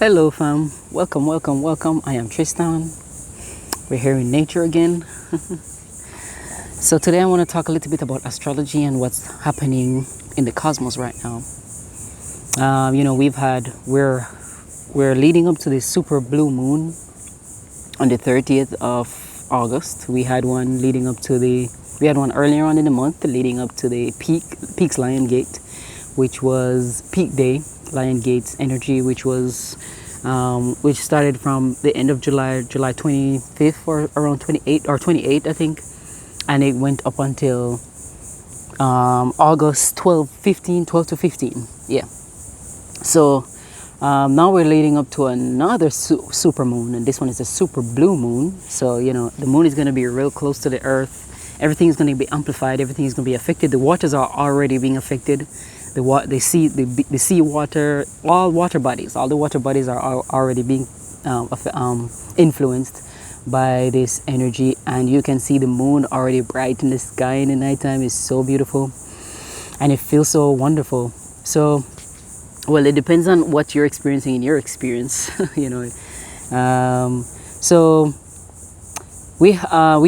Hello, fam. Welcome, welcome, welcome. I am Tristan. We're here in nature again. So today I want to talk a little bit about astrology and what's happening in the cosmos right now. We're leading up to the super blue moon on the 30th of August. We had one earlier on in the month leading up to the Peaks Lion Gate, which was peak day. Lion Gate's energy, which started from the end of July 25th or around 28, I think, and it went up until August 12 to 15. Yeah. So now we're leading up to another super moon, and this one is a super blue moon. So the moon is going to be real close to the earth. Everything is going to be amplified. Everything is going to be affected. The waters are already being affected. The sea water, all the water bodies are already being influenced by this energy, and you can see the moon already bright in the sky in the nighttime. It's so beautiful, and it feels so wonderful. So, well, it depends on what you're experiencing in your experience, So we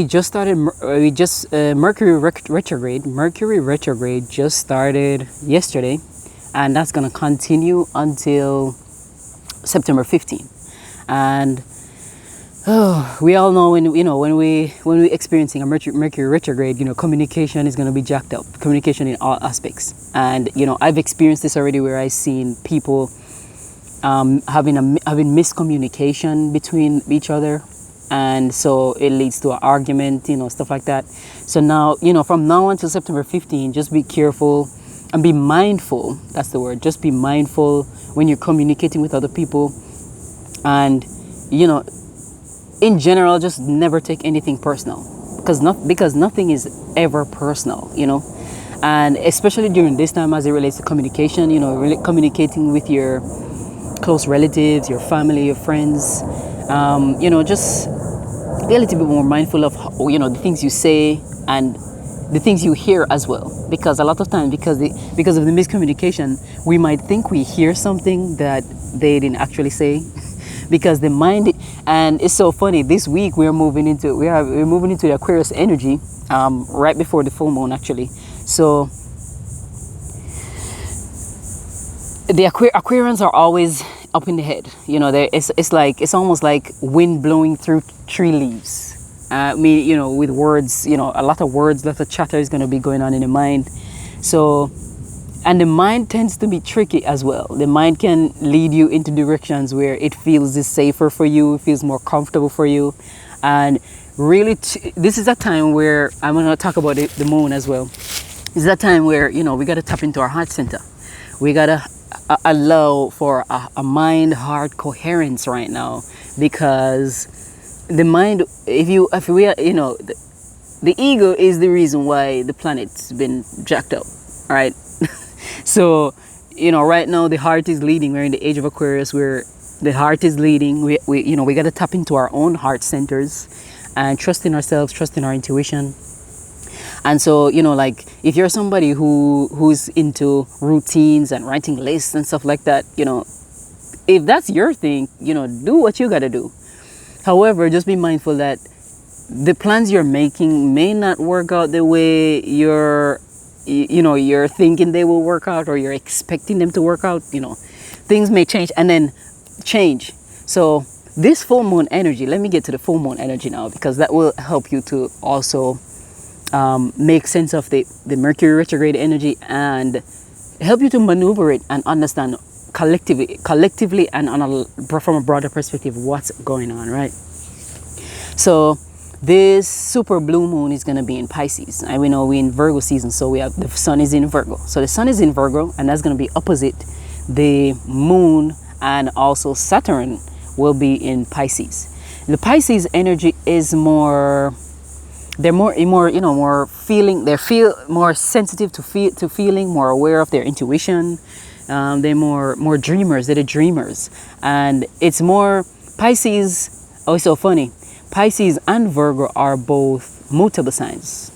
just started. Mercury retrograde. Mercury retrograde just started yesterday, and that's gonna continue until September 15th. And we all know when we're experiencing a Mercury retrograde, communication is gonna be jacked up. Communication in all aspects, and I've experienced this already, where I've seen people having miscommunication between each other. And so it leads to an argument, stuff like that. So now, from now until September 15, just be careful and be mindful. That's the word. Just be mindful when you're communicating with other people. And, in general, just never take anything personal. Because nothing is ever personal, And especially during this time as it relates to communication, really communicating with your close relatives, your family, your friends. Just be a little bit more mindful of the things you say and the things you hear as well, because a lot of times because of the miscommunication, we might think we hear something that they didn't actually say. Because the mind, and it's so funny, this week we're moving into the Aquarius energy right before the full moon, actually. So the Aquarians are always up in the head, it's almost like wind blowing through tree leaves. With words, a lot of words, lot of chatter is going to be going on in the mind. So, and the mind tends to be tricky as well. The mind can lead you into directions where it feels safer for you, it feels more comfortable for you, and really, this is a time where I'm going to talk about the moon as well. This is a time where we got to tap into our heart center. We got to allow for a mind-heart coherence right now, because the mind, the ego is the reason why the planet's been jacked up, all right? So, right now the heart is leading. We're in the age of Aquarius, where the heart is leading. We got to tap into our own heart centers and trust in ourselves, trust in our intuition. And so, if you're somebody who's into routines and writing lists and stuff like that, if that's your thing, do what you got to do. However, just be mindful that the plans you're making may not work out the way you're thinking they will work out, or you're expecting them to work out. Things may change and then change. So this full moon energy, let me get to the full moon energy now, because that will help you to also make sense of the Mercury retrograde energy and help you to maneuver it and understand collectively and from a broader perspective what's going on, right? So this super blue moon is going to be in Pisces, and we know we're in Virgo season, so we have the sun is in Virgo. So the sun is in Virgo, and that's going to be opposite the moon, and also Saturn will be in Pisces. The Pisces energy is more feeling. They feel more sensitive to feeling, more aware of their intuition. They're more dreamers. They're the dreamers, and it's more Pisces. Oh, it's so funny. Pisces and Virgo are both mutable signs,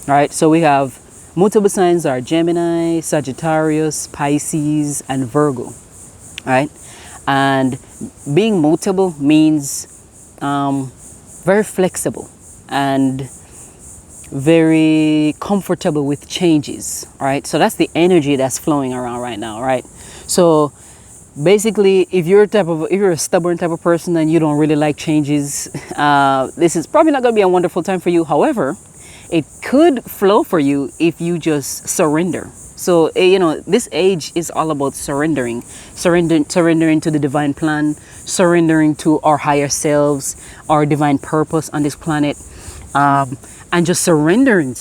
right? So we have mutable signs are Gemini, Sagittarius, Pisces, and Virgo, right? And being mutable means very flexible and very comfortable with changes, right? So that's the energy that's flowing around right now, right? So basically, if you're a stubborn type of person and you don't really like changes, this is probably not going to be a wonderful time for you. However, it could flow for you if you just surrender. So this age is all about surrendering to the divine plan, surrendering to our higher selves, our divine purpose on this planet, and just surrendering,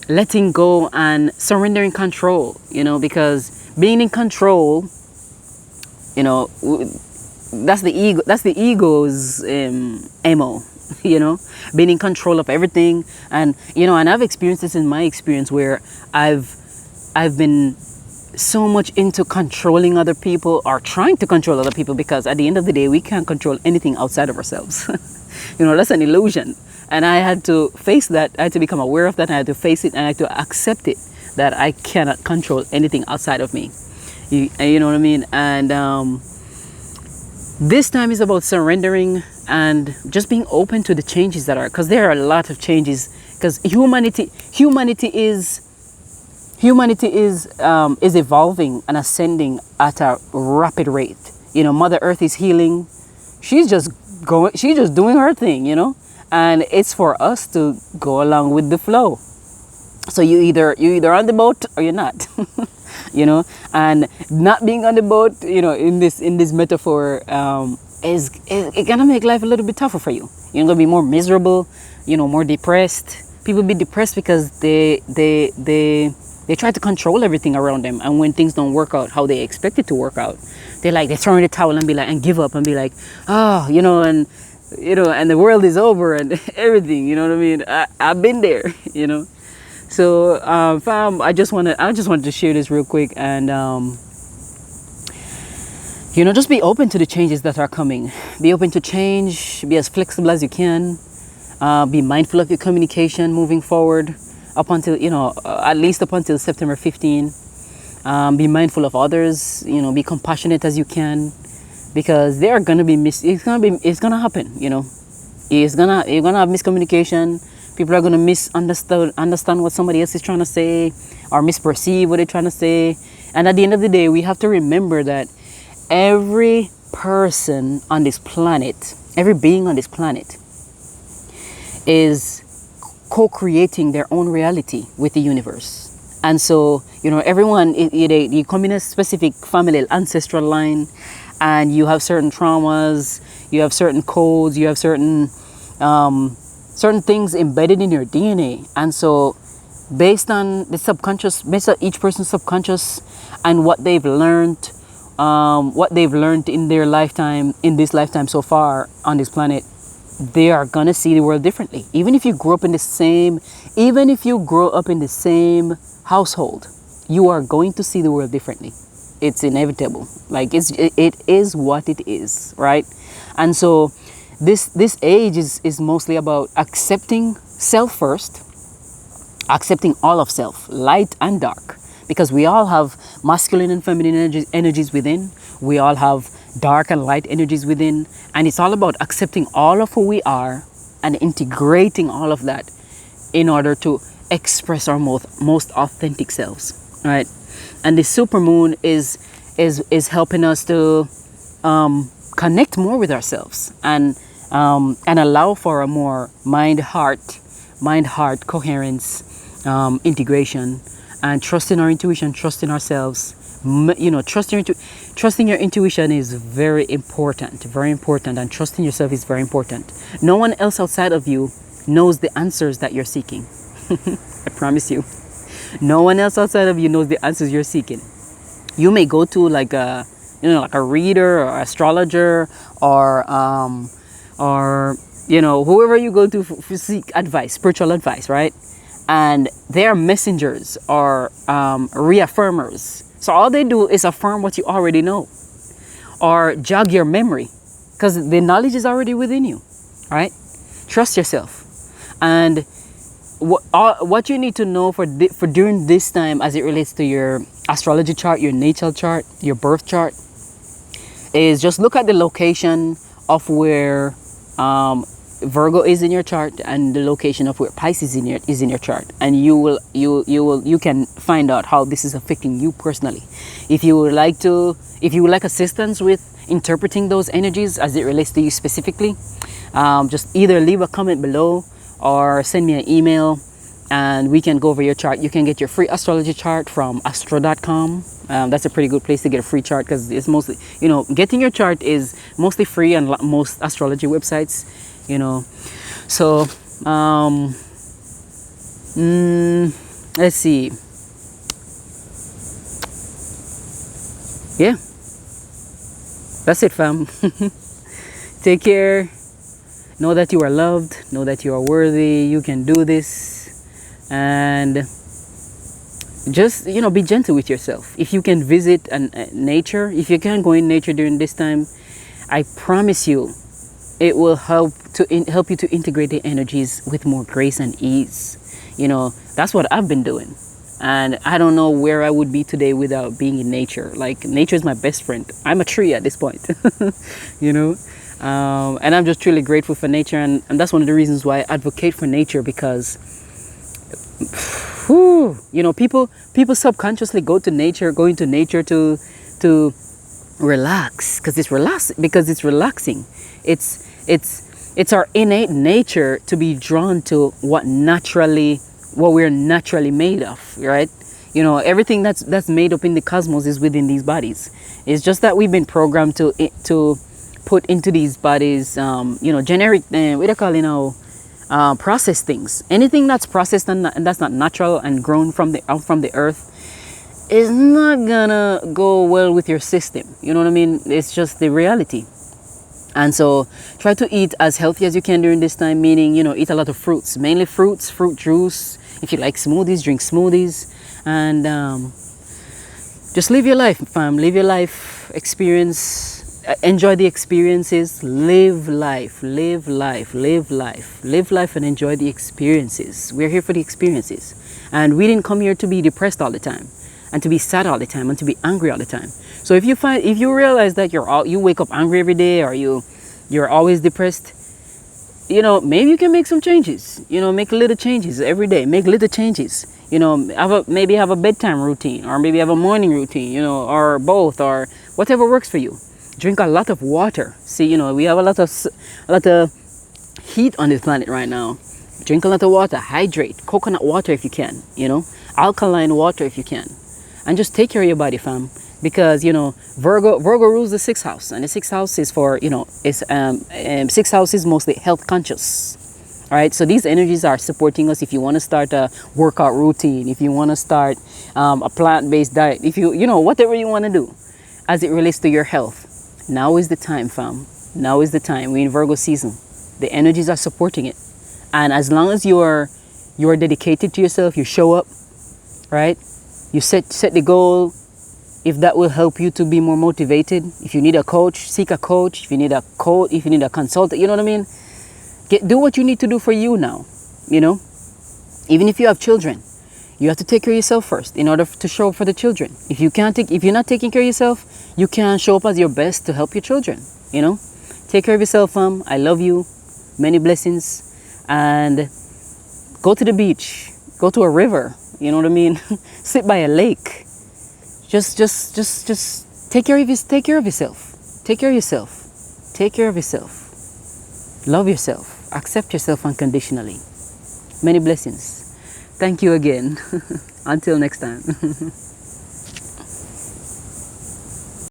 letting go, and surrendering control. Because being in control, that's the ego's MO. Being in control of everything. And and I've experienced this in my experience, where I've been so much into controlling other people, or trying to control other people, because at the end of the day, we can't control anything outside of ourselves. That's an illusion. And I had to face that. I had to become aware of that. I had to face it, and I had to accept it, that I cannot control anything outside of me. You know what I mean? And this time is about surrendering and just being open to the changes that are, because there are a lot of changes. Because humanity is evolving and ascending at a rapid rate. Mother Earth is healing. She's just doing her thing. And it's for us to go along with the flow. So you either on the boat or you're not. And not being on the boat, in this metaphor, is gonna make life a little bit tougher for you. You're gonna be more miserable, more depressed. People be depressed because they try to control everything around them, and when things don't work out how they expect it to work out, they throw in the towel and be like, and give up and be like, and the world is over and everything. You know what I mean? I've been there. So, fam, I just wanted to share this real quick, and just be open to the changes that are coming. Be open to change. Be as flexible as you can. Be mindful of your communication moving forward, up until at least up until September 15. Be mindful of others. Be compassionate as you can, because they are gonna be it's gonna happen. You're gonna have miscommunication. People are going to understand what somebody else is trying to say, or misperceive what they're trying to say. And at the end of the day, we have to remember that every person on this planet, every being on this planet, is co-creating their own reality with the universe. And so, everyone, you come in a specific family ancestral line, and you have certain traumas, you have certain codes, you have certain things embedded in your DNA. And so based on each person's subconscious and what they've learned in their lifetime, in this lifetime so far on this planet, they are gonna see the world differently. Even if you grow up in the same household, you are going to see the world differently. It's inevitable. It is what it is, right? And so this age is mostly about accepting self first, accepting all of self, light and dark, because we all have masculine and feminine energies within. We all have dark and light energies within, and it's all about accepting all of who we are and integrating all of that in order to express our most authentic selves, right? And the supermoon is helping us to connect more with ourselves, and allow for a more mind-heart coherence, integration, and trust in our intuition, trust in ourselves. Trusting your intuition is very important, and trusting yourself is very important. No one else outside of you knows the answers that you're seeking. I promise you. No one else outside of you knows the answers you're seeking. You may go to like a reader or astrologer, or whoever you go to seek advice, spiritual advice, right? And they are messengers or reaffirmers. So all they do is affirm what you already know, or jog your memory, because the knowledge is already within you, right? Trust yourself. And what you need to know for during this time, as it relates to your astrology chart, your natal chart, your birth chart, is just look at the location of where Virgo is in your chart and the location of where Pisces is in your chart, and you can find out how this is affecting you personally. If you would like assistance with interpreting those energies as it relates to you specifically, just either leave a comment below or send me an email and we can go over your chart. You can get your free astrology chart from astro.com. That's a pretty good place to get a free chart, because it's mostly, getting your chart is mostly free on most astrology websites, so let's see. Yeah, that's it, fam. Take care. Know that you are loved. Know that you are worthy. You can do this. And just, be gentle with yourself. If you can visit nature, if you can go in nature during this time, I promise you, it will help you to integrate the energies with more grace and ease. That's what I've been doing. And I don't know where I would be today without being in nature. Like, nature is my best friend. I'm a tree at this point, and I'm just truly grateful for nature. And that's one of the reasons why I advocate for nature, because, people subconsciously go into nature to relax, because it's relaxing. It's our innate nature to be drawn to what we're naturally made of, right? Everything that's made up in the cosmos is within these bodies. It's just that we've been programmed to put into these bodies, generic, what do you call it now? Processed things. Anything that's processed and that's not natural and grown from the earth is not gonna go well with your system. You know what I mean? It's just the reality. And so try to eat as healthy as you can during this time, meaning, eat a lot of fruits, mainly fruits, fruit juice. If you like smoothies, drink smoothies, and just live your life, fam. Live your life, enjoy the experiences, live life, and enjoy the experiences. We're here for the experiences. And we didn't come here to be depressed all the time, and to be sad all the time, and to be angry all the time. So if you realize that you wake up angry every day, or you're always depressed, maybe you can make some changes. Make little changes every day. Make little changes. Maybe have a bedtime routine, or maybe have a morning routine, or both, or whatever works for you. Drink a lot of water. See, we have a lot of heat on this planet right now. Drink a lot of water. Hydrate. Coconut water if you can. Alkaline water if you can. And just take care of your body, fam. Because Virgo rules the sixth house, and the sixth house is for sixth house is mostly health conscious. All right, so these energies are supporting us. If you want to start a workout routine, if you want to start a plant-based diet, if whatever you want to do as it relates to your health, now is the time, fam. Now is the time. We're in Virgo season. The energies are supporting it, and as long as you are dedicated to yourself, you show up, right? You set the goal. If that will help you to be more motivated, if you need a coach, seek a coach. If you need a consultant, you know what I mean? Do what you need to do for you now, Even if you have children, you have to take care of yourself first in order to show up for the children. If you're not taking care of yourself, you can't show up as your best to help your children, Take care of yourself, fam. I love you. Many blessings. And go to the beach. Go to a river. You know what I mean? Sit by a lake. Just take care of yourself. Take care of yourself. Take care of yourself. Love yourself. Accept yourself unconditionally. Many blessings. Thank you again. Until next time.